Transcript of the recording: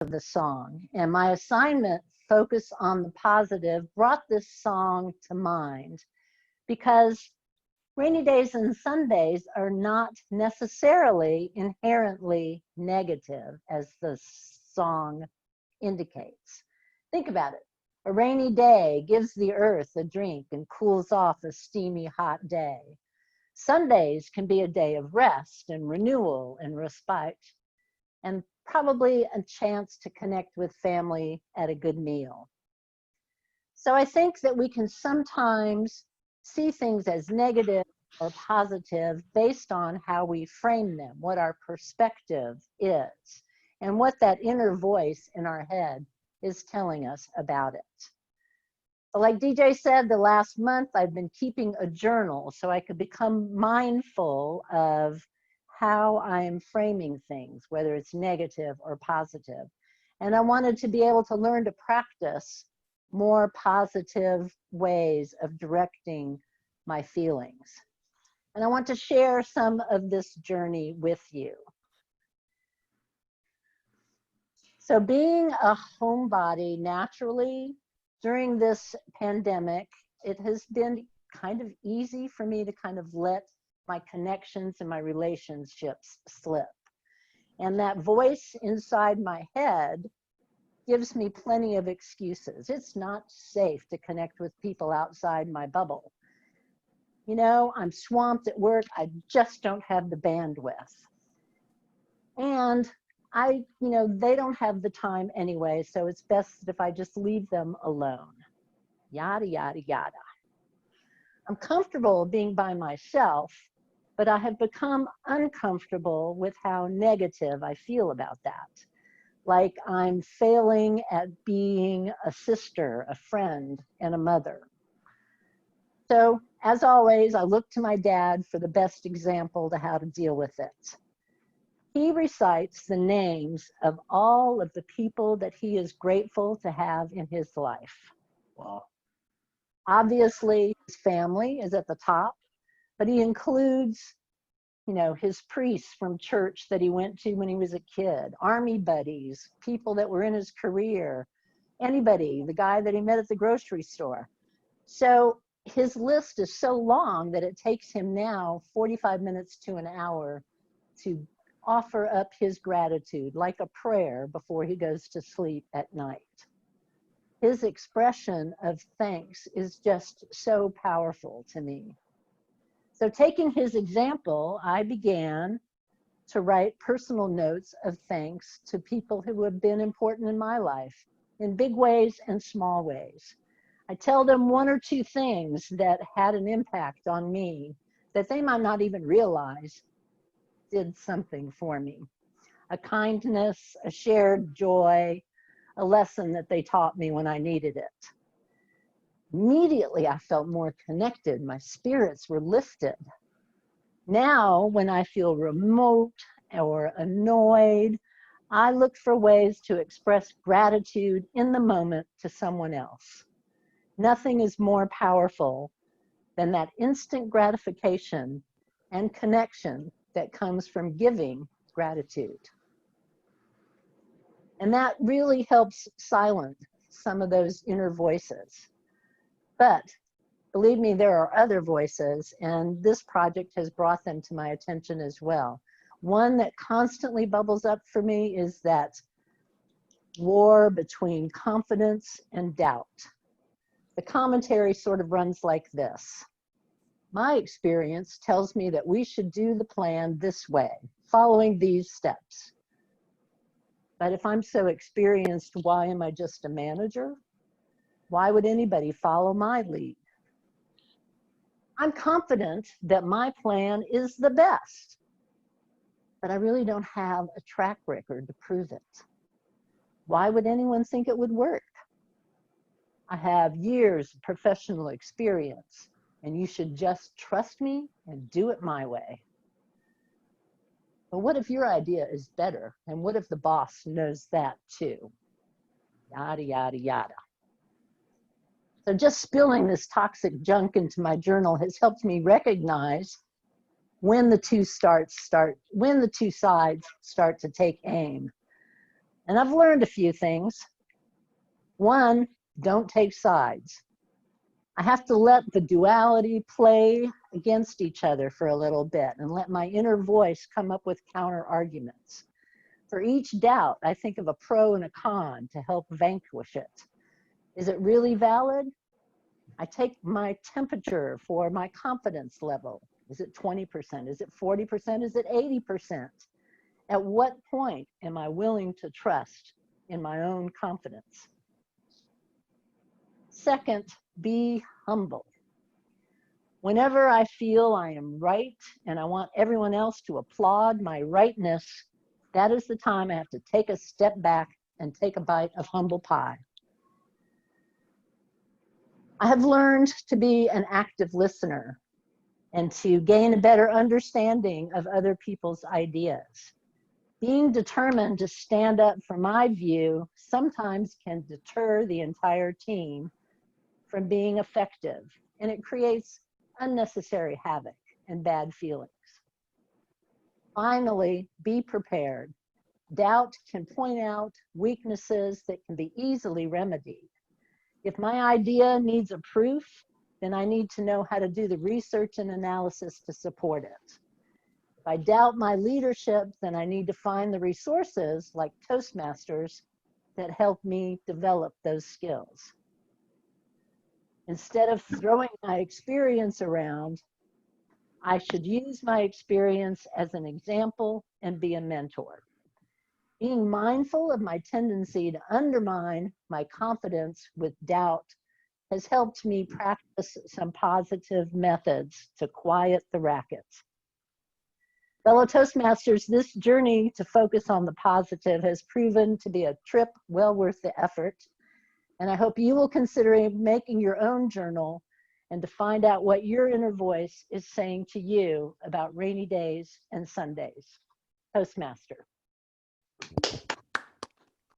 of the song, and my assignment, Focus on the Positive, brought this song to mind because rainy days and Sundays are not necessarily inherently negative, as the song indicates. Think about it. A rainy day gives the earth a drink and cools off a steamy hot day. Sundays can be a day of rest and renewal and respite, and probably a chance to connect with family at a good meal. So I think that we can sometimes see things as negative or positive based on how we frame them, what our perspective is, and what that inner voice in our head is telling us about it. But like DJ said, the last month I've been keeping a journal so I could become mindful of how I'm framing things, whether it's negative or positive. And I wanted to be able to learn to practice more positive ways of directing my feelings. And I want to share some of this journey with you. So being a homebody naturally during this pandemic, it has been kind of easy for me to kind of let my connections and my relationships slip. And that voice inside my head gives me plenty of excuses. It's not safe to connect with people outside my bubble. You know, I'm swamped at work. I just don't have the bandwidth. And they don't have the time anyway, so it's best if I just leave them alone. Yada, yada, yada. I'm comfortable being by myself, but I have become uncomfortable with how negative I feel about that. Like I'm failing at being a sister, a friend, and a mother. So, as always, I look to my dad for the best example to how to deal with it. He recites the names of all of the people that he is grateful to have in his life. Wow. Obviously, his family is at the top, but he includes, his priests from church that he went to when he was a kid, army buddies, people that were in his career, anybody, the guy that he met at the grocery store. So his list is so long that it takes him now 45 minutes to an hour to offer up his gratitude like a prayer before he goes to sleep at night. His expression of thanks is just so powerful to me. So taking his example, I began to write personal notes of thanks to people who have been important in my life in big ways and small ways. I tell them one or two things that had an impact on me that they might not even realize did something for me. A kindness, a shared joy, a lesson that they taught me when I needed it. Immediately, I felt more connected. My spirits were lifted. Now, when I feel remote or annoyed, I look for ways to express gratitude in the moment to someone else. Nothing is more powerful than that instant gratification and connection that comes from giving gratitude. And that really helps silence some of those inner voices. But believe me, there are other voices, and this project has brought them to my attention as well. One that constantly bubbles up for me is that war between confidence and doubt. The commentary sort of runs like this. My experience tells me that we should do the plan this way, following these steps. But if I'm so experienced, why am I just a manager? Why would anybody follow my lead? I'm confident that my plan is the best, but I really don't have a track record to prove it. Why would anyone think it would work? I have years of professional experience, and you should just trust me and do it my way. But what if your idea is better? And what if the boss knows that too? Yada, yada, yada. So just spilling this toxic junk into my journal has helped me recognize when the two sides start to take aim. And I've learned a few things. One, don't take sides. I have to let the duality play against each other for a little bit and let my inner voice come up with counter arguments. For each doubt, I think of a pro and a con to help vanquish it. Is it really valid? I take my temperature for my confidence level. Is it 20%? Is it 40%? Is it 80%? At what point am I willing to trust in my own confidence? Second, be humble. Whenever I feel I am right and I want everyone else to applaud my rightness, that is the time I have to take a step back and take a bite of humble pie. I have learned to be an active listener and to gain a better understanding of other people's ideas. Being determined to stand up for my view sometimes can deter the entire team from being effective, and it creates unnecessary havoc and bad feelings. Finally, be prepared. Doubt can point out weaknesses that can be easily remedied. If my idea needs a proof, then I need to know how to do the research and analysis to support it. If I doubt my leadership, then I need to find the resources like Toastmasters that help me develop those skills. Instead of throwing my experience around, I should use my experience as an example and be a mentor. Being mindful of my tendency to undermine my confidence with doubt has helped me practice some positive methods to quiet the rackets. Fellow Toastmasters, this journey to focus on the positive has proven to be a trip well worth the effort. And I hope you will consider making your own journal and to find out what your inner voice is saying to you about rainy days and Sundays. Toastmaster.